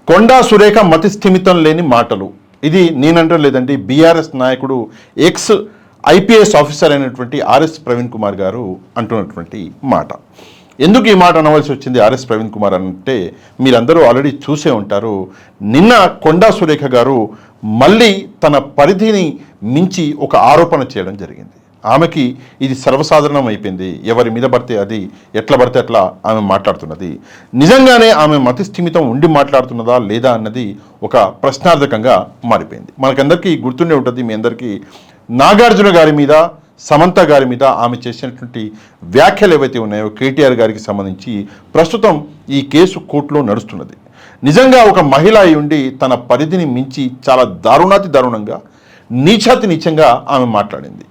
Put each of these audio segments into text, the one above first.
కొండా సురేఖ మతి స్థిమితం లేని మాటలు. ఇది నేనంటం లేదండి, బీఆర్ఎస్ నాయకుడు ఎక్స్ ఐపీఎస్ ఆఫీసర్ అయినటువంటి ఆర్ఎస్ ప్రవీణ్ కుమార్ గారు అంటున్నటువంటి మాట. ఎందుకు ఈ మాట అనవలసి వచ్చింది ఆర్ఎస్ ప్రవీణ్ కుమార్ అంటే, మీరందరూ ఆల్రెడీ చూసే ఉంటారు. నిన్న కొండా సురేఖ గారు మళ్ళీ తన పరిధిని మించి ఒక ఆరోపణ చేయడం జరిగింది. ఆమెకి ఇది సర్వసాధారణం అయిపోయింది. ఎవరి మీద పడితే అది ఎట్లా పడితే అట్లా ఆమె మాట్లాడుతున్నది. నిజంగానే ఆమె మతి స్థిమితం ఉండి మాట్లాడుతున్నదా లేదా అన్నది ఒక ప్రశ్నార్థకంగా మారిపోయింది. మనకందరికీ గుర్తుండే ఉంటుంది, మీ అందరికీ నాగార్జున గారి మీద, సమంత గారి మీద ఆమె చేసినటువంటి వ్యాఖ్యలు ఏవైతే ఉన్నాయో కేటీఆర్ గారికి సంబంధించి ప్రస్తుతం ఈ కేసు కోర్టులో నడుస్తున్నది. నిజంగా ఒక మహిళ అయి ఉండి తన పరిధిని మించి చాలా దారుణాతి దారుణంగా నీచాతి నీచంగా ఆమె మాట్లాడింది.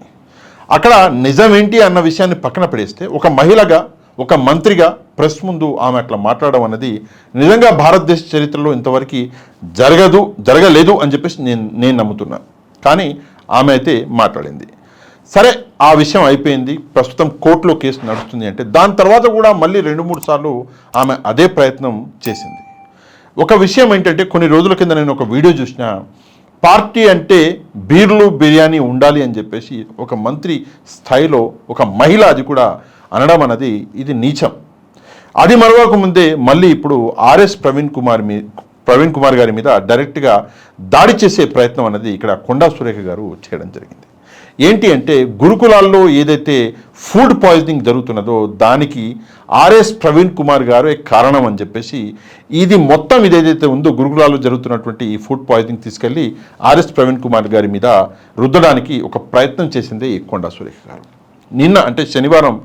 అక్కడ నిజమేంటి అన్న విషయాన్ని పక్కన పడేస్తే, ఒక మహిళగా, ఒక మంత్రిగా ప్రెస్ ముందు ఆమె అట్లా మాట్లాడడం అన్నది నిజంగా భారతదేశ చరిత్రలో ఇంతవరకు జరగలేదు అని చెప్పేసి నేను నమ్ముతున్నాను. కానీ ఆమె అయితే మాట్లాడింది. సరే, ఆ విషయం అయిపోయింది. ప్రస్తుతం కోర్టులో కేసు నడుస్తుంది. అంటే దాని తర్వాత కూడా మళ్ళీ 2-3 సార్లు ఆమె అదే ప్రయత్నం చేసింది. ఒక విషయం ఏంటంటే, కొన్ని రోజుల కింద నేను ఒక వీడియో చూసిన, పార్టీ అంటే బీర్లు బిర్యానీ ఉండాలి అని చెప్పేసి ఒక మంత్రి స్థాయిలో ఒక మహిళ అది కూడా అనడం అన్నది ఇది నీచం. అది మరొక ముందే మళ్ళీ ఇప్పుడు ఆర్ఎస్ ప్రవీణ్ కుమార్ గారి మీద డైరెక్ట్గా దాడి చేసే ప్రయత్నం అన్నది ఇక్కడ కొండా సురేఖ గారు చేయడం జరిగింది. ఏంటి అంటే, గురుకులాల్లో ఏదైతే ఫుడ్ పాయిజనింగ్ జరుగుతున్నదో దానికి ఆర్ఎస్ ప్రవీణ్ కుమార్ గారు కారణం అని చెప్పేసి, ఇది మొత్తం ఇదేదైతే ఉందో గురుకులాల్లో జరుగుతున్నటువంటి ఈ ఫుడ్ పాయిజనింగ్ తీసుకెళ్ళి ఆర్ఎస్ ప్రవీణ్ కుమార్ గారి మీద రుద్దడానికి ఒక ప్రయత్నం చేసింది కొండా సురేఖ గారు. నిన్న అంటే శనివారం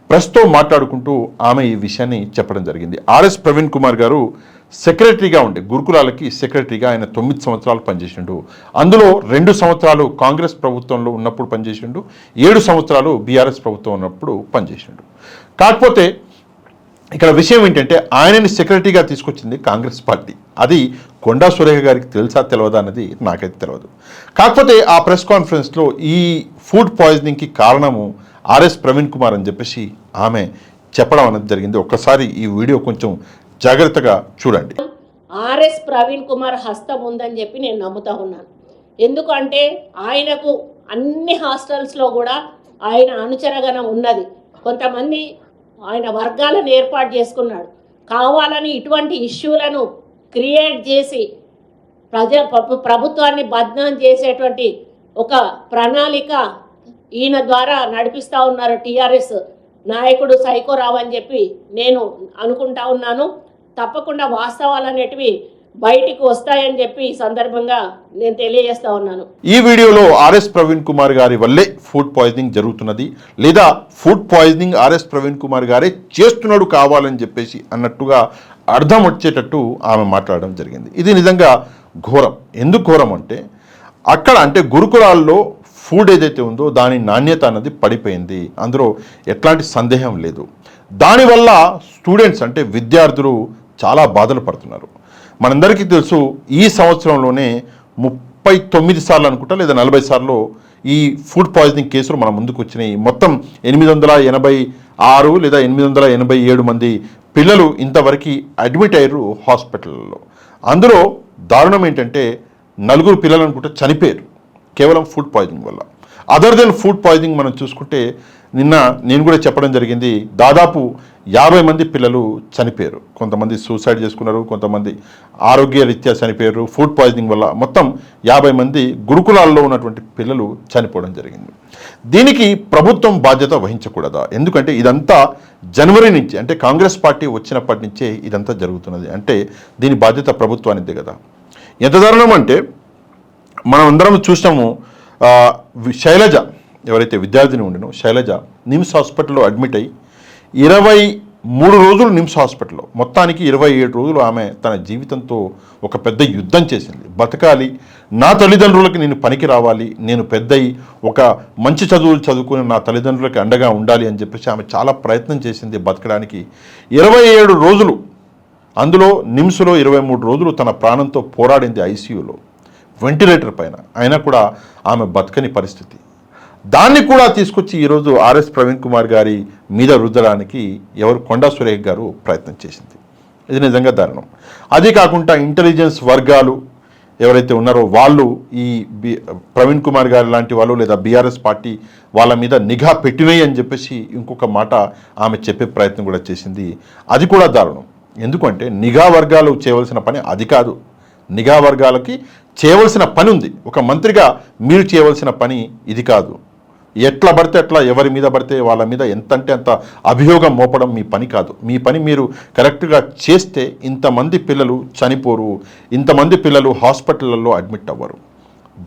ప్రెస్తో మాట్లాడుకుంటూ ఆమె ఈ విషయాన్ని చెప్పడం జరిగింది. ఆర్ఎస్ ప్రవీణ్ కుమార్ గారు సెక్రటరీగా ఉండే, గురుకులాలకి సెక్రటరీగా ఆయన 9 సంవత్సరాలు పనిచేసిండు. అందులో 2 సంవత్సరాలు కాంగ్రెస్ ప్రభుత్వంలో ఉన్నప్పుడు పనిచేసిండు, 7 సంవత్సరాలు బీఆర్ఎస్ ప్రభుత్వం ఉన్నప్పుడు పనిచేసిండు. కాకపోతే ఇక్కడ విషయం ఏంటంటే, ఆయనని సెక్రటరీగా తీసుకొచ్చింది కాంగ్రెస్ పార్టీ. అది కొండా సురేఖ గారికి తెలుసా తెలియదా అన్నది నాకైతే తెలియదు. కాకపోతే ఆ ప్రెస్ కాన్ఫరెన్స్లో ఈ ఫుడ్ పాయిజనింగ్కి కారణము ఆర్ఎస్ ప్రవీణ్ కుమార్ అని చెప్పేసి ఆమె చెప్పడం అనేది జరిగింది. ఒక్కసారి ఈ వీడియో కొంచెం జాగ్రత్తగా చూడండి. ఆర్ఎస్ ప్రవీణ్ కుమార్ హస్తం ఉందని చెప్పి నేను నమ్ముతా ఉన్నాను. ఎందుకంటే ఆయనకు అన్ని హాస్టల్స్లో కూడా ఆయన అనుచరగణం ఉన్నది. కొంతమంది ఆయన వర్గాలను ఏర్పాటు చేసుకున్నాడు. కావాలని ఇటువంటి ఇష్యూలను క్రియేట్ చేసి ప్రభుత్వాన్ని బద్నాం చేసేటువంటి ఒక ప్రణాళిక ఈయన ద్వారా నడిపిస్తూ ఉన్నారు టీఆర్ఎస్ నాయకుడు సైకోరావు అని చెప్పి నేను అనుకుంటా ఉన్నాను. తప్పకుండా వాస్తవాలు అనేటివి బయటికి వస్తాయని చెప్పి ఈ సందర్భంగా నేను తెలియజేస్తా ఉన్నాను. ఈ వీడియోలో ఆర్ఎస్ ప్రవీణ్ కుమార్ గారి వల్లే ఫుడ్ పాయిజనింగ్ జరుగుతున్నది, లేదా food poisoning RS Praveen Kumar గారే చేస్తున్నాడు కావాలని చెప్పేసి అన్నట్టుగా అర్థం వచ్చేటట్టు ఆమె మాట్లాడడం జరిగింది. ఇది నిజంగా ఘోరం. ఎందుకు ఘోరం అంటే, అక్కడ అంటే గురుకులాల్లో ఫుడ్ ఏదైతే ఉందో దాని నాణ్యత అన్నది పడిపోయింది. అందులో ఎట్లాంటి సందేహం లేదు. దానివల్ల స్టూడెంట్స్ అంటే విద్యార్థులు చాలా బాధలు పడుతున్నారు. మనందరికీ తెలుసు, ఈ సంవత్సరంలోనే 39 సార్లు అనుకుంటా లేదా 40 సార్లు ఈ ఫుడ్ పాయిజనింగ్ కేసులు మన ముందుకు వచ్చినాయి. మొత్తం 886 లేదా 887 మంది పిల్లలు ఇంతవరకు అడ్మిట్ అయ్యారు హాస్పిటల్లో. అందులో దారుణం ఏంటంటే, 4 పిల్లలు అనుకుంటే చనిపోయారు కేవలం ఫుడ్ పాయిజనింగ్ వల్ల. అదర్ దెన్ ఫుడ్ పాయిజనింగ్ మనం చూసుకుంటే, నిన్న నేను కూడా చెప్పడం జరిగింది, దాదాపు 50 మంది పిల్లలు చనిపోయారు. కొంతమంది సూసైడ్ చేసుకున్నారు, కొంతమంది ఆరోగ్య రీత్యా చనిపోయారు ఫుడ్ పాయిజనింగ్ వల్ల. మొత్తం 50 మంది గురుకులాల్లో ఉన్నటువంటి పిల్లలు చనిపోవడం జరిగింది. దీనికి ప్రభుత్వం బాధ్యత వహించకూడదా? ఎందుకంటే ఇదంతా జనవరి నుంచి, అంటే కాంగ్రెస్ పార్టీ వచ్చినప్పటి నుంచే ఇదంతా జరుగుతున్నది. అంటే దీని బాధ్యత ప్రభుత్వానిదే కదా. ఎంత దారుణం అంటే, మనం అందరం చూసాము, శైలజ ఎవరైతే విద్యార్థిని ఉండినో శైలజ నిమ్స్ హాస్పిటల్లో అడ్మిట్ అయ్యి 23 రోజులు నిమ్స్ హాస్పిటల్లో, మొత్తానికి 27 రోజులు ఆమె తన జీవితంతో ఒక పెద్ద యుద్ధం చేసింది. బతకాలి, నా తల్లిదండ్రులకి నేను పనికి రావాలి, నేను పెద్దయి ఒక మంచి చదువులు చదువుకుని నా తల్లిదండ్రులకి అండగా ఉండాలి అని చెప్పేసి ఆమె చాలా ప్రయత్నం చేసింది బతకడానికి. 27 రోజులు, అందులో నిమ్స్లో 23 రోజులు తన ప్రాణంతో పోరాడింది ఐసీయూలో, వెంటిలేటర్ పైన. అయినా కూడా ఆమె బతకని పరిస్థితి. దాన్ని కూడా తీసుకొచ్చి ఈరోజు ఆర్ఎస్ ప్రవీణ్ కుమార్ గారి మీద రుద్దడానికి కొండా సురేఖ గారు ప్రయత్నం చేసింది. ఇది నిజంగా దారుణం. అది కాకుండా ఇంటెలిజెన్స్ వర్గాలు ఎవరైతే ఉన్నారో వాళ్ళు ఈ ప్రవీణ్ కుమార్ గారు లాంటి వాళ్ళు లేదా బీఆర్ఎస్ పార్టీ వాళ్ళ మీద నిఘా పెట్టినాయి అని చెప్పేసి ఇంకొక మాట ఆమె చెప్పే ప్రయత్నం కూడా చేసింది. అది కూడా దారుణం. ఎందుకంటే నిఘా వర్గాలు చేయవలసిన పని అది కాదు. నిఘా వర్గాలకి చేయవలసిన పని ఉంది. ఒక మంత్రిగా మీరు చేయవలసిన పని ఇది కాదు. ఎట్లా పడితే అట్లా ఎవరి మీద పడితే వాళ్ళ మీద ఎంత అంటే అంత అభియోగం మోపడం మీ పని కాదు. మీ పని మీరు కరెక్ట్గా చేస్తే ఇంతమంది పిల్లలు చనిపోరు, ఇంతమంది పిల్లలు హాస్పిటళ్ళల్లో అడ్మిట్ అవ్వరు.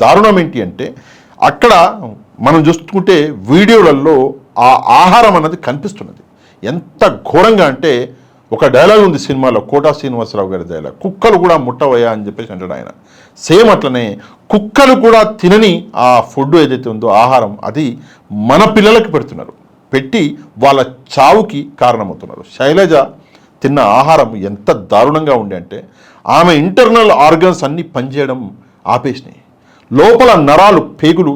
దారుణం ఏంటి అంటే అక్కడ మనం చూసుకుంటే వీడియోలలో ఆ ఆహారం అన్నది కనిపిస్తున్నది. ఎంత ఘోరంగా అంటే ఒక డైలాగ్ ఉంది సినిమాలో, కోటా శ్రీనివాసరావు గారి డైలాగ్, కుక్కలు కూడా ముట్టవయ్యా అని చెప్పేసి అంటాడు ఆయన. సేమ్ అట్లనే కుక్కలు కూడా తినని ఆ ఫుడ్ ఏదైతే ఉందో ఆహారం అది మన పిల్లలకి పెడుతున్నారు, పెట్టి వాళ్ళ చావుకి కారణమవుతున్నారు. శైలజ తిన్న ఆహారం ఎంత దారుణంగా ఉండే అంటే ఆమె ఇంటర్నల్ ఆర్గన్స్ అన్నీ పనిచేయడం ఆపేసినాయి, లోపల నరాలు పేగులు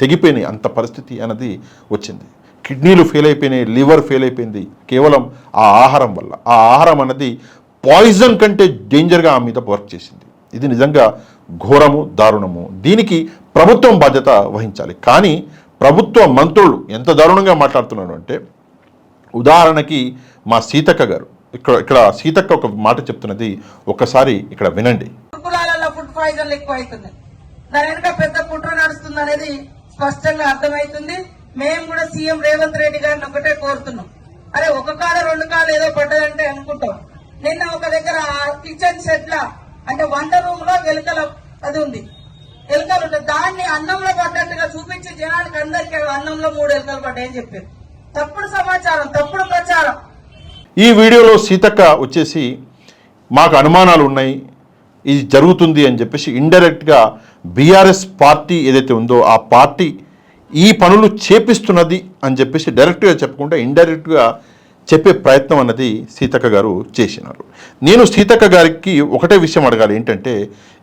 తెగిపోయినాయి, అంత పరిస్థితి అన్నది వచ్చింది. కిడ్నీలు ఫెయిల్ అయిపోయినాయి, లివర్ ఫెయిల్ అయిపోయింది కేవలం ఆ ఆహారం వల్ల. ఆ ఆహారం అన్నది పాయిజన్ కంటే డేంజర్గా ఆ మీద వర్క్ చేసింది. ఇది నిజంగా ఘోరము, దారుణము. దీనికి ప్రభుత్వం బాధ్యత వహించాలి. కానీ ప్రభుత్వ మంత్రులు ఎంత దారుణంగా మాట్లాడుతున్నారు అంటే, ఉదాహరణకి మా సీతక్క గారు ఇక్కడ సీతక్క ఒక మాట చెప్తున్నది ఒక్కసారి ఇక్కడ వినండి. ఫుడ్ పాయిజన్ ఎక్కువ అవుతుంది, దాని వెనుక పెద్ద కుట్ర నడుస్తుంది అనేది స్పష్టంగా అర్థమవుతుంది. మేము కూడా సీఎం రేవంత్ రెడ్డి గారిని ఒకటే కోరుతున్నాం. అరే ఒక కాడ రెండు కాళ్ళు ఏదో పడ్డదంటే అనుకుంటాం. నిన్న ఒక దగ్గర కిచెన్ సెట్ లా అంటే వంట రూమ్ లో ఎలుకల అది ఉంది, ఎలుకలు ఉంటాయి, దాన్ని అన్నంలో పడ్డట్టుగా చూపించి జనానికి అందరికీ అన్నంలో 3 ఎలుకలు పడ్డాయని చెప్పారు. తప్పుడు సమాచారం, తప్పుడు ప్రచారం. ఈ వీడియోలో సీతక్క వచ్చేసి మాకు అనుమానాలు ఉన్నాయి, ఇది జరుగుతుంది అని చెప్పేసి ఇండైరెక్ట్గా బీఆర్ఎస్ పార్టీ ఏదైతే ఉందో ఆ పార్టీ ఈ పనులు చేపిస్తున్నది అని చెప్పేసి డైరెక్ట్గా చెప్పకుండా ఇండైరెక్ట్గా చెప్పే ప్రయత్నం అన్నది సీతక్క గారు చేసినారు. నేను సీతక్క గారికి ఒకటే విషయం అడగాలి, ఏంటంటే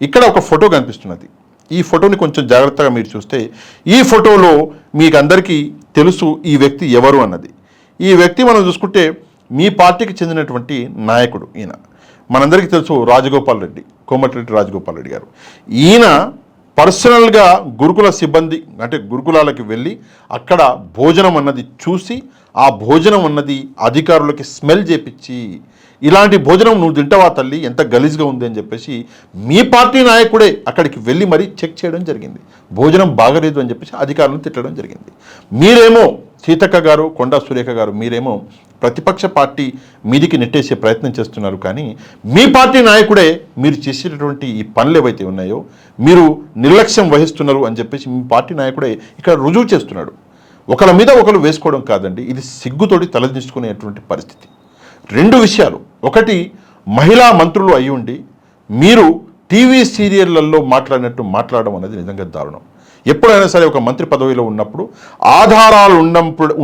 ఇక్కడ ఒక ఫోటో కనిపిస్తున్నది. ఈ ఫోటోని కొంచెం జాగ్రత్తగా మీరు చూస్తే ఈ ఫోటోలో మీకు అందరికీ తెలుసు ఈ వ్యక్తి ఎవరు అన్నది. ఈ వ్యక్తి మనం చూసుకుంటే మీ పార్టీకి చెందినటువంటి నాయకుడు. ఈయన మనందరికీ తెలుసు, రాజగోపాల్ రెడ్డి, కోమటిరెడ్డి రాజగోపాల్ రెడ్డి గారు. ఈయన పర్సనల్గా గురుకుల సిబ్బంది అంటే గురుకులాలకి వెళ్ళి అక్కడ భోజనం అన్నది చూసి ఆ భోజనం అన్నది అధికారులకి స్మెల్ చేపించి, ఇలాంటి భోజనం నువ్వు తింటావా తల్లి, ఎంత గలీజ్గా ఉంది అని చెప్పేసి మీ పార్టీ నాయకుడే అక్కడికి వెళ్ళి మరీ చెక్ చేయడం జరిగింది. భోజనం బాగలేదు అని చెప్పేసి అధికారులను తిట్టడం జరిగింది. మీరేమో సీతక్క గారు, కొండా సురేఖ గారు మీరేమో ప్రతిపక్ష పార్టీ మీదికి నెట్టేసే ప్రయత్నం చేస్తున్నారు. కానీ మీ పార్టీ నాయకుడే మీరు చేసేటటువంటి ఈ పనులు ఏవైతే ఉన్నాయో మీరు నిర్లక్ష్యం వహిస్తున్నారు అని చెప్పేసి మీ పార్టీ నాయకుడే ఇక్కడ రుజువు చేస్తున్నాడు. ఒకళ్ళ మీద ఒకరు వేసుకోవడం కాదండి, ఇది సిగ్గుతోటి తలదించుకునేటువంటి పరిస్థితి. 2 విషయాలు, ఒకటి మహిళా మంత్రులు అయి ఉండి మీరు టీవీ సీరియళ్లలో మాట్లాడినట్టు మాట్లాడడం అనేది నిజంగా దారుణం. ఎప్పుడైనా సరే ఒక మంత్రి పదవిలో ఉన్నప్పుడు ఆధారాలు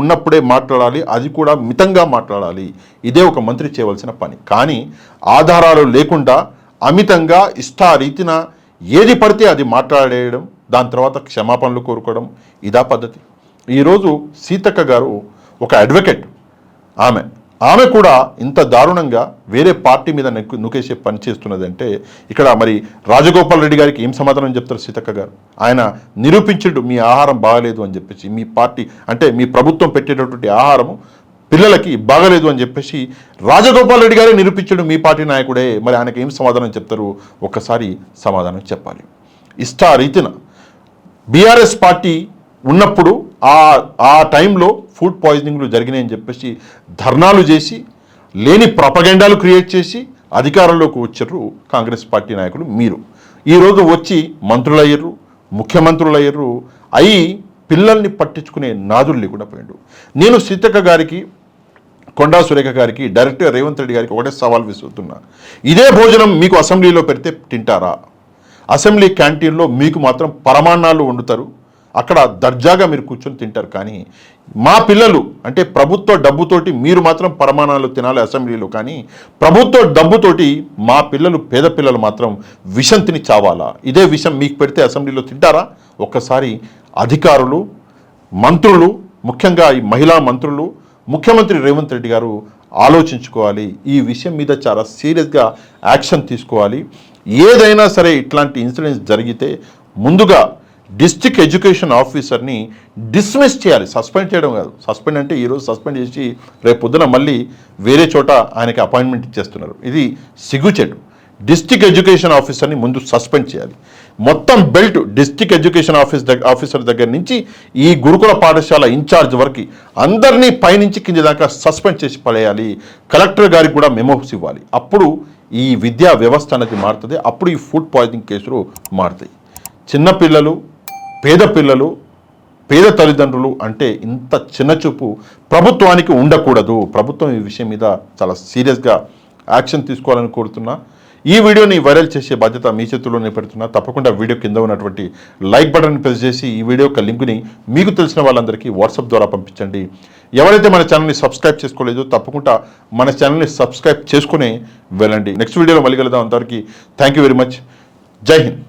ఉన్నప్పుడే మాట్లాడాలి, అది కూడా మితంగా మాట్లాడాలి. ఇదే ఒక మంత్రి చేయవలసిన పని. కానీ ఆధారాలు లేకుండా అమితంగా ఇష్టారీతిన ఏది పడితే అది మాట్లాడేయడం, దాని తర్వాత క్షమాపణలు కోరుకోవడం, ఇదా పద్ధతి. ఈరోజు సీతక్క గారు ఒక అడ్వకేట్, ఆమె కూడా ఇంత దారుణంగా వేరే పార్టీ మీద నుకేసే పని చేస్తున్నదంటే ఇక్కడ మరి రాజగోపాల్ రెడ్డి గారికి ఏం సమాధానం చెప్తారు సీతక్క గారు? ఆయన నిరూపించడు మీ ఆహారం బాగలేదు అని చెప్పేసి, మీ పార్టీ అంటే మీ ప్రభుత్వం పెట్టేటటువంటి ఆహారము పిల్లలకి బాగలేదు అని చెప్పేసి రాజగోపాల్ రెడ్డి గారే నిరూపించడు, మీ పార్టీ నాయకుడే. మరి ఆయనకి ఏం సమాధానం చెప్తారు? ఒక్కసారి సమాధానం చెప్పాలి. ఇష్టారీతిన బీఆర్ఎస్ పార్టీ ఉన్నప్పుడు ఆ టైంలో ఫుడ్ పాయిజనింగ్లు జరిగినాయని చెప్పేసి ధర్నాలు చేసి లేని ప్రొపగెండాలు క్రియేట్ చేసి అధికారంలోకి వచ్చారు కాంగ్రెస్ పార్టీ నాయకులు. మీరు ఈరోజు వచ్చి మంత్రులయ్యారు, ముఖ్యమంత్రులయ్యారు, అయి పిల్లల్ని పట్టించుకునే నాదులు లేకుండా పోయిండు. నేను సీతక్క గారికి, కొండా సురేఖ గారికి, డైరెక్ట్గా రేవంత్ రెడ్డి గారికి ఒకటే సవాల్ విసురుతున్నా. ఇదే భోజనం మీకు అసెంబ్లీలో పెడితే తింటారా? అసెంబ్లీ క్యాంటీన్లో మీకు మాత్రం పరమాన్నాలు వండుతారు, అక్కడ దర్జాగా మీరు కూర్చొని తింటారు. కానీ మా పిల్లలు అంటే ప్రభుత్వ డబ్బుతోటి మీరు మాత్రం పరమాణాలు తినాలి అసెంబ్లీలో, కానీ ప్రభుత్వ డబ్బుతోటి మా పిల్లలు, పేద పిల్లలు మాత్రం విషం తిని చావాలా? ఇదే విషం మీకు పెడితే అసెంబ్లీలో తింటారా? ఒక్కసారి అధికారులు, మంత్రులు, ముఖ్యంగా ఈ మహిళా మంత్రులు, ముఖ్యమంత్రి రేవంత్ రెడ్డి గారు ఆలోచించుకోవాలి. ఈ విషయం మీద చాలా సీరియస్గా యాక్షన్ తీసుకోవాలి. ఏదైనా సరే ఇట్లాంటి ఇన్సిడెంట్స్ జరిగితే ముందుగా డిస్ట్రిక్ట్ ఎడ్యుకేషన్ ఆఫీసర్ని డిస్మిస్ చేయాలి, సస్పెండ్ చేయడం కాదు. సస్పెండ్ అంటే ఈరోజు సస్పెండ్ చేసి రేపు పొద్దున మళ్ళీ వేరే చోట ఆయనకి అపాయింట్మెంట్ ఇచ్చేస్తున్నారు. ఇది సిగ్గుచెడు. డిస్ట్రిక్ట్ ఎడ్యుకేషన్ ఆఫీసర్ని ముందు సస్పెండ్ చేయాలి. మొత్తం బెల్ట్ డిస్ట్రిక్ట్ ఎడ్యుకేషన్ ఆఫీసర్ దగ్గర నుంచి ఈ గురుకుల పాఠశాల ఇన్ఛార్జ్ వరకు అందరినీ పైనుంచి కింద దాకా సస్పెండ్ చేసి పడేయాలి. కలెక్టర్ గారికి కూడా మెమోస్ ఇవ్వాలి. అప్పుడు ఈ విద్యా వ్యవస్థ అనేది మారుతుంది. అప్పుడు ఈ ఫుడ్ పాయిజనింగ్ కేసులు మారుతాయి. చిన్నపిల్లలు, పేద పిల్లలు, పేద తల్లిదండ్రులు అంటే ఇంత చిన్నచూపు ప్రభుత్వానికి ఉండకూడదు. ప్రభుత్వం ఈ విషయం మీద చాలా సీరియస్గా యాక్షన్ తీసుకోవాలని కోరుతున్నా. ఈ వీడియోని వైరల్ చేసే బాధ్యత మీ చేతుల్లోనే పెడుతున్నా. తప్పకుండా వీడియో కింద ఉన్నటువంటి లైక్ బటన్ ప్రెస్ చేసి ఈ వీడియో యొక్క లింక్ని మీకు తెలిసిన వాళ్ళందరికీ వాట్సాప్ ద్వారా పంపించండి. ఎవరైతే మన ఛానల్ని సబ్స్క్రైబ్ చేసుకోలేదో తప్పకుండా మన ఛానల్ని సబ్స్క్రైబ్ చేసుకుని వెళ్ళండి. నెక్స్ట్ వీడియోలో మళ్ళీ కలుద్దాం. అంతవరకు థ్యాంక్ యూ వెరీ మచ్. జై హింద్.